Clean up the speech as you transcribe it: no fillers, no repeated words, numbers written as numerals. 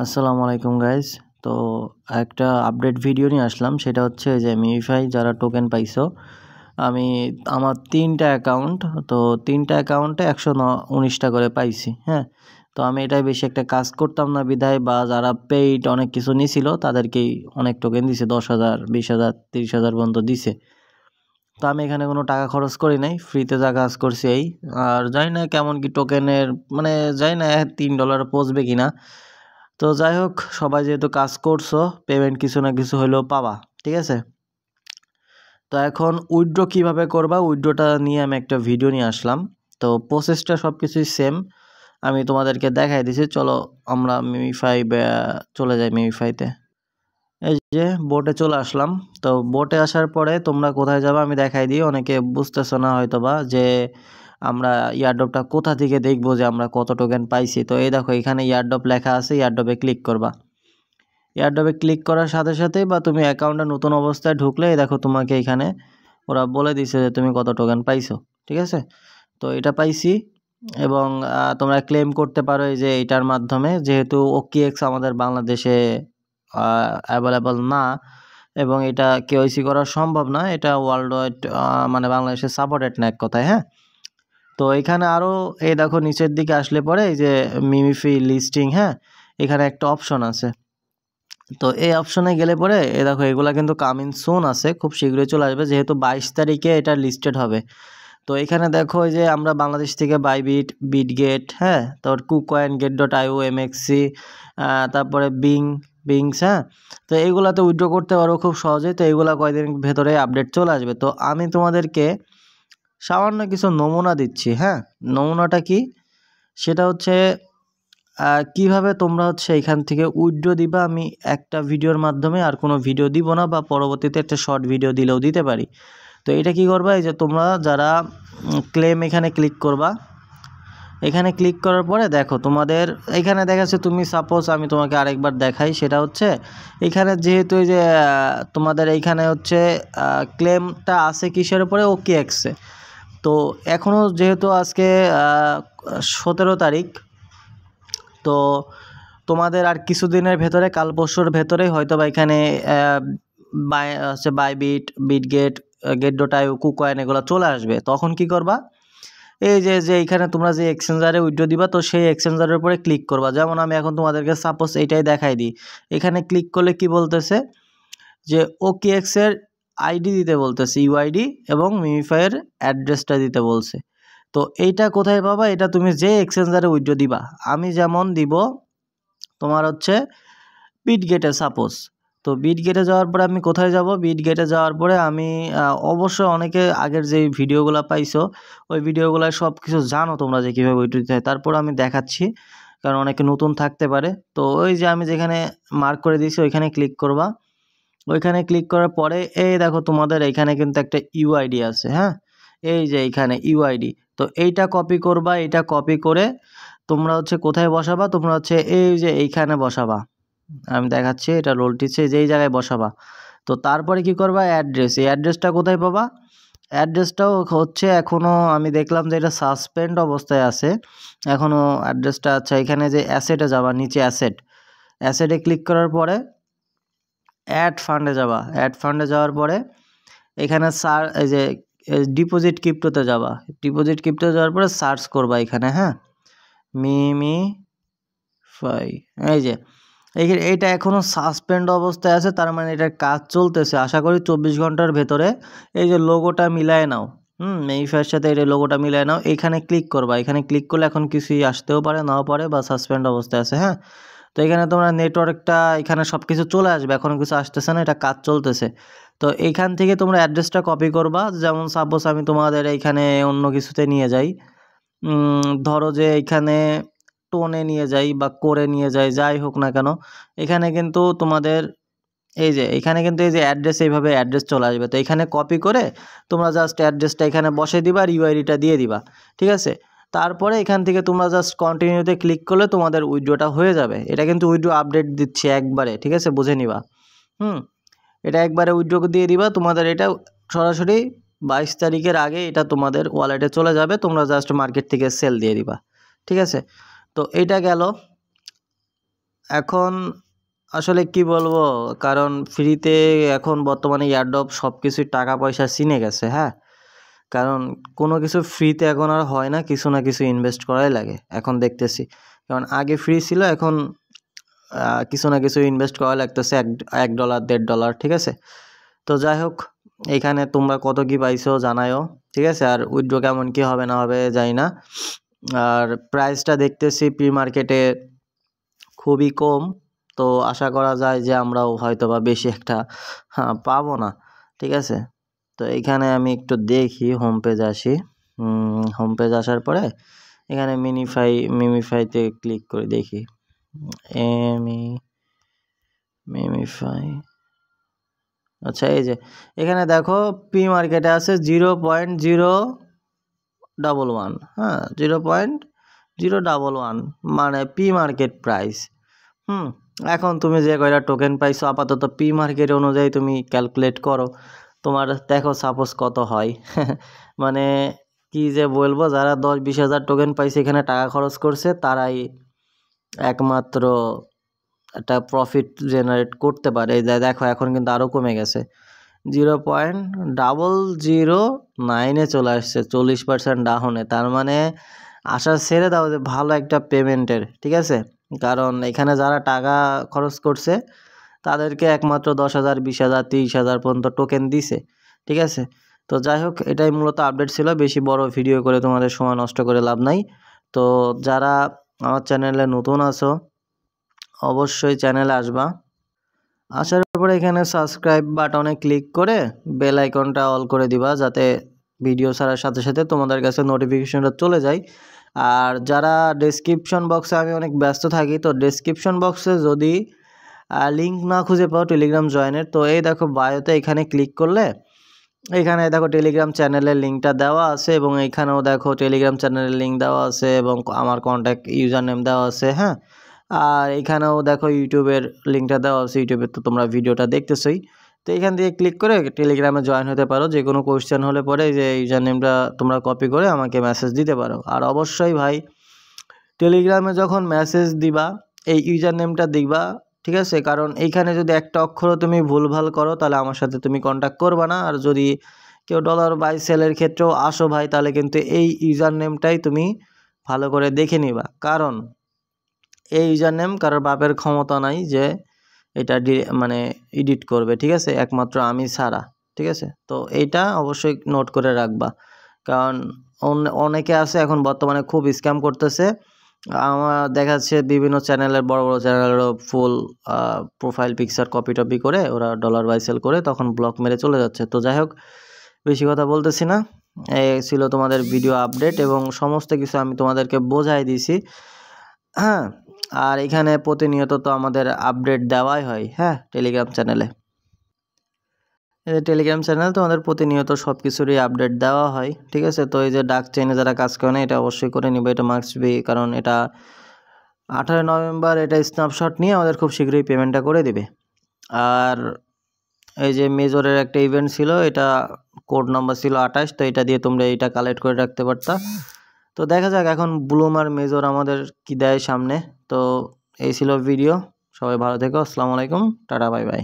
আসসালামু আলাইকুম গাইস। তো একটা আপডেট ভিডিও নিয়ে আসলাম, সেটা হচ্ছে যে মিমিফাই যারা টোকেন পাইছো, আমি আমার তিনটা অ্যাকাউন্টে 119টা করে পাইছি। হ্যাঁ, তো আমি এটাই বেশি একটা কাজ করতাম না বিধায়, বা যারা পেইড অনেক কিছু নিছিল তাদেরকেই অনেক টোকেন দিছে, 10,000 20,000 30,000 পর্যন্ত দিছে। তো আমি এখানে কোনো টাকা খরচ করি নাই, ফ্রিতে যা কাজ করছি এই। আর জানি না কেমন কি টোকেনের, মানে জানি না $3 পচবে কিনা। তো যাই হোক, সবাই যেহেতু কাজ করছো, পেমেন্ট কিছু না কিছু হলেও পাবা, ঠিক আছে? তো এখন উইথড্র কিভাবে করবা, উইথড্রটা নিয়ে আমি একটা ভিডিও নিয়ে আসলাম। তো প্রসেসটা সব কিছুই সেম, আমি তোমাদেরকে দেখাই দিছি। চলো আমরা মিমিফাই চলে যাই মিমিফাইতে। এই যে বোটে চলে আসলাম। তো বোটে আসার পরে তোমরা কোথায় যাবে আমি দেখাই দিই, অনেকে বুঝতেছো না হয়তো বা, যে আমরা ইয়ারড্রপটা কোথা থেকে দেখবো যে আমরা কত টোকেন পাইছি। তো এই দেখো, এখানে ইয়ারড্রপ লেখা আছে, ইয়ারড্রপে ক্লিক করবা। এয়ারড্রপে ক্লিক করার সাথে সাথে বা তুমি অ্যাকাউন্টে নতুন অবস্থায় ঢুকলে দেখো তোমাকে এখানে ওরা বলে দিছে যে তুমি কত টোকেন পাইছো, ঠিক আছে? তো এটা পাইছি, এবং তোমরা ক্লেম করতে পারো এই যে এইটার মাধ্যমে, যেহেতু ওকিএক্স আমাদের বাংলাদেশে অ্যাভেলেবল না, এবং এটা কেওয়াইসি করা সম্ভব না, এটা ওয়ার্ল্ড ওয়াইড মানে বাংলাদেশে সাপোর্টেড না এক কথায়। হ্যাঁ, তো এখানে আরও এই দেখো নিচের দিকে আসলে পরে এই যে মিমিফি লিস্টিং, হ্যাঁ, এখানে একটা অপশন আছে। তো এই অপশনে গেলে পরে এ দেখো এগুলা কিন্তু কামিং সুন আছে, খুব শীঘ্রই চলে আসবে, যেহেতু 22 তারিখে এটা লিস্টেড হবে। তো এখানে দেখো যে আমরা বাংলাদেশ থেকে বাইবিট, বিটগেট, হ্যাঁ, তারপর কুকয়েন, get.io, এমএক্সি, তারপরে বিংস, হ্যাঁ, তো এইগুলাতে উইথড্র করতে পারো খুব সহজেই। তো এইগুলা কয়েকদিন ভেতরে আপডেট চলে আসবে। তো আমি তোমাদেরকে সামান্য কিছু নমুনা দিচ্ছি। হ্যাঁ, নমুনাটা কি, সেটা হচ্ছে কিভাবে তোমরা হচ্ছে এখান থেকে উইথড্র দিবা। আমি একটা ভিডিওর মাধ্যমে আর কোনো ভিডিও দিব না, বা পরবর্তীতে একটা শর্ট ভিডিও দিলেও দিতে পারি। তো এটা কি করবা, এই যে তোমরা যারা ক্লেম, এখানে ক্লিক করবা। এখানে ক্লিক করার পরে দেখো তোমাদের এখানে দেখাচ্ছে, তুমি সাপোজ আমি তোমাকে আরেকবার দেখাই, সেটা হচ্ছে এখানে যেহেতু এই যে তোমাদের এইখানে হচ্ছে ক্লেমটা আছে কিসের উপরে, ওকিএক্সে। তো এখনও যেহেতু আজকে 17 তারিখ, তো তোমাদের আর কিছুদিনের ভেতরে, কাল পরশুর ভেতরেই হয়তো বা এখানে বাইবিট, বিটগেট, get.io, কুকয়েন এগুলো চলে আসবে। তখন কি করবা, এই যে এইখানে তোমরা যে এক্সচেঞ্জারে উইথড্র দিবা, তো সেই এক্সচেঞ্জারের উপরে ক্লিক করবা। যেমন আমি এখন তোমাদেরকে সাপোজ এইটাই দেখাই দিই। এখানে ক্লিক করলে কি বলতেছে, যে ওকিএক্সের আইডি দিতে বলতেছে, ইউআইডি, এবং মিমিফাইয়ের অ্যাড্রেসটা দিতে বলছে। তো এইটা কোথায় পাবা, এটা তুমি যে এক্সচেঞ্জারে উইথড্র দিবা। আমি যেমন দিব তোমার হচ্ছে বিটগেটে সাপোজ। তো বিটগেটে যাওয়ার পরে আমি কোথায় যাব, বিটগেটে যাওয়ার পরে আমি অবশ্যই অনেকে আগের যে ভিডিওগুলো পাইছো, ওই ভিডিওগুলো সব কিছু জানো তোমরা যে কীভাবে উইথড্র দিতে হয়। তারপর আমি দেখাচ্ছি, কারণ অনেকে নতুন থাকতে পারে। তো ওই যে আমি যেখানে মার্ক করে দিয়েছি ওইখানে ক্লিক করবা। ওইখানে ক্লিক করার পরে এই দেখো তোমাদের এইখানে কিন্তু একটা ইউআইডি আছে। হ্যাঁ, এই যে এইখানে ইউআইডি। তো এইটা কপি করবা, এইটা কপি করে তোমরা হচ্ছে কোথায় বসাবা, তোমরা হচ্ছে এই যে এইখানে বসাবা। আমি দেখাচ্ছি, এটা রোলটিছে যেই জায়গায় বসাবা। তো তারপরে কি করবা, অ্যাড্রেস, এই অ্যাড্রেসটা কোথায় পাবা, অ্যাড্রেসটাও হচ্ছে এখনও আমি দেখলাম যে এটা সাসপেন্ড অবস্থায় আছে এখনও অ্যাড্রেসটা। আচ্ছা, এখানে যে অ্যাসেটে যাবা, নিচে অ্যাসেটে ক্লিক করার পরে অ্যাড ফান্ডে যাবা। অ্যাড ফান্ডে যাওয়ার পরে এখানে এই যে ডিপোজিট ক্রিপ্টোতে যাবা। ডিপোজিট ক্রিপ্টোতে যাওয়ার পরে সার্চ করবা এখানে, হ্যাঁ, মিমিফাই। এই যে এইটা এখনও সাসপেন্ড অবস্থায় আছে, তার মানে এটার কাজ চলতেছে। আশা করি 24 ঘন্টার ভেতরে এই যে লোগোটা মিলায় নাও, মিমিফাইয়ের সাথে এই লোগোটা মিলায় নাও। এখানে ক্লিক করবা। এখানে ক্লিক করলে এখন কিছুই আসতেও পারে, নাও পারে, বা সাসপেন্ড অবস্থায় আছে। হ্যাঁ, তো এখানে তোমরা নেটওয়ার্কটা, এখানে সব কিছু চলে আসবে, এখনও কিছু আসতেছে না, এটা কাজ চলতেছে। তো এইখান থেকে তোমরা অ্যাড্রেসটা কপি করবা। যেমন সাপোজ আমি তোমাদের এইখানে অন্য কিছুতে নিয়ে যাই, ধরো যে এইখানে টোনে নিয়ে যাই বা করে নিয়ে যাই, যাই হোক না কেন, এখানে কিন্তু তোমাদের এই যে এখানে কিন্তু এই যে অ্যাড্রেস, এইভাবে অ্যাড্রেস চলে আসবে। তো এখানে কপি করে তোমরা জাস্ট অ্যাড্রেসটা এখানে বসে দিবা, আর ইউআইডিটা দিয়ে দিবা, ঠিক আছে? তারপরে এখান থেকে তোমরা জাস্ট কন্টিনিউতে ক্লিক করলে তোমাদের উইথড্রটা হয়ে যাবে। এটা কিন্তু উইথড্র আপডেট দিচ্ছে একবারে, ঠিক আছে, বুঝে নিবা। এটা একবারে উইথড্র দিয়ে দিবা, তোমাদের এটা সরাসরি 22 তারিখের আগে এটা তোমাদের ওয়ালেটে চলে যাবে। তোমরা জাস্ট মার্কেট থেকে সেল দিয়ে দিবা, ঠিক আছে? তো এটা গেল। এখন আসলে কি বলবো, কারণ ফ্রিতে এখন বর্তমানে এয়ারড্রপ সব কিছুই টাকা পয়সা চিনে গেছে। হ্যাঁ, কারণ কোনো কিছু ফ্রিতে এখন আর হয় না, কিছু না কিছু ইনভেস্ট করাই লাগে এখন দেখতেছি। কারণ আগে ফ্রি ছিল, এখন কিছু না কিছু ইনভেস্ট করা লাগতেছে, $1 $1.5, ঠিক আছে। তো যাই হোক, এখানে তোমরা কত কি পাইছো জানায়ও, ঠিক আছে। আর উইথড্র কেমন কি হবে না হবে জানি না। আর প্রাইসটা দেখতেছি প্রি মার্কেটে খুবই কম, তো আশা করা যায় যে আমরাও হয়তো বা বেশি একটা পাবো না, ঠিক আছে। তো এখানে আমি একটু দেখি, হোম পেজ আসি। হোম পেজ আসার পরে এখানে মিমিফাইতে ক্লিক করে দেখি। মিমিফাই, আচ্ছা, এই যে এখানে দেখো পি মার্কেটে আছে 0.011। হ্যাঁ, 0.011 মানে পি মার্কেট প্রাইস। এখন তুমি যে কয়টা টোকেন পাইছো আপাতত পি মার্কেট অনুযায়ী তুমি ক্যালকুলেট করো, তোমার দেখো সাপোজ কত হয়। মানে কি যে বলবো, যারা 10-20 হাজার টোকেন পাইছে এখানে টাকা খরচ করছে, তারাই একমাত্র একটা প্রফিট জেনারেট করতে পারে। এই যে দেখো এখন কিন্তু আরও কমে গেছে, 0.009-এ চলে আসছে, 40% ডাউনে। তার মানে আশা ছেড়ে দাও যে ভালো একটা পেমেন্টের, ঠিক আছে। কারণ এখানে যারা টাকা খরচ করছে তাদেরকে একমাত্র 10,000 20,000 30,000 পর্যন্ত টোকেন দিছে, ঠিক আছে। তো যাই হোক, এটাই মূলত আপডেট ছিল, বেশি বড় ভিডিও করে তোমাদের সময় নষ্ট করে লাভ নাই। তো যারা আমার চ্যানেলে নতুন আছো অবশ্যই চ্যানেলে আসবা, আসার পরে এখানে সাবস্ক্রাইব বাটনে ক্লিক করে বেল আইকনটা অল করে দিবা, যাতে ভিডিও ছাড়ার সাথে সাথে তোমাদের কাছে নোটিফিকেশনটা চলে যায়। আর যারা ডেসক্রিপশন বক্সে, আমি অনেক ব্যস্ত থাকি, তো ডেসক্রিপশন বক্সে যদি লিঙ্ক না খুঁজে পাও টেলিগ্রাম জয়েনের, তো এই দেখো বায়োতে এখানে ক্লিক করলে এখানে দেখো টেলিগ্রাম চ্যানেলের লিঙ্কটা দেওয়া আছে, এবং এখানেও দেখো টেলিগ্রাম চ্যানেলের লিঙ্ক দেওয়া আছে এবং আমার কন্ট্যাক্ট ইউজার নেম দেওয়া আছে। হ্যাঁ, আর এখানেও দেখো ইউটিউবের লিঙ্কটা দেওয়া আছে, ইউটিউবে তো তোমরা ভিডিওটা দেখতেছোই। তো এখান থেকে ক্লিক করে টেলিগ্রামে জয়েন হতে পারো। যে কোনো কোয়েশ্চেন হলে পরে যে ইউজার নেমটা তোমরা কপি করে আমাকে মেসেজ দিতে পারো। আর অবশ্যই ভাই, টেলিগ্রামে যখন মেসেজ দিবা এই ইউজার নেমটা দিবা, ঠিক আছে। কারণ এইখানে যদি একটা অক্ষরও তুমি ভুলভাল করো তাহলে আমার সাথে তুমি কন্ট্যাক্ট করবা না। আর যদি কেউ ডলার বাই সেলের ক্ষেত্রেও আসো ভাই, তাহলে কিন্তু এই ইউজার নেমটাই তুমি ভালো করে দেখে নিবা। কারণ এই ইউজার নেম কারোর বাপের ক্ষমতা নাই যে এটা মানে এডিট করবে, ঠিক আছে, একমাত্র আমি ছাড়া, ঠিক আছে। তো এইটা অবশ্যই নোট করে রাখবা, কারণ অনেকে আছে এখন বর্তমানে খুব স্ক্যাম করতেছে। আমার দেখাচ্ছে বিভিন্ন চ্যানেলের, বড় বড় চ্যানেলেরও ফুল প্রোফাইল পিকচার কপি টপি করে ওরা ডলার বাই সেল করে তখন ব্লক মেরে চলে যাচ্ছে। তো যাই হোক, বেশি কথা বলতেছি না, এই ছিল তোমাদের ভিডিও আপডেট এবং সমস্ত কিছু আমি তোমাদেরকে বোঝাই দিয়েছি। হ্যাঁ, আর এখানে প্রতিনিয়ত তো আমাদের আপডেট দেওয়াই হয়। হ্যাঁ, টেলিগ্রাম চ্যানেলে, এই যে টেলিগ্রাম চ্যানেল তোমাদের প্রতিনিয়ত সব কিছুরই আপডেট দেওয়া হয়, ঠিক আছে। তো এই যে ডাক চেইনে যারা কাজ করে না, এটা অবশ্যই করে নিবে, এটা মাস্ট বি, কারণ এটা 18 নভেম্বর এটা স্ন্যাপশট নিয়ে আমাদের খুব শীঘ্রই পেমেন্টটা করে দিবে। আর এই যে মেজরের একটা ইভেন্ট ছিল, এটা কোড নাম্বার ছিল 28, তো এটা দিয়ে তোমরা এইটা কালেক্ট করে রাখতে পারতা। তো দেখা যাক এখন ব্লুম আর মেজর আমাদের কি দেয় সামনে। তো এই ছিল ভিডিও, সবাই ভালো থেকো, আসসালামু আলাইকুম, টাটা, বাই বাই।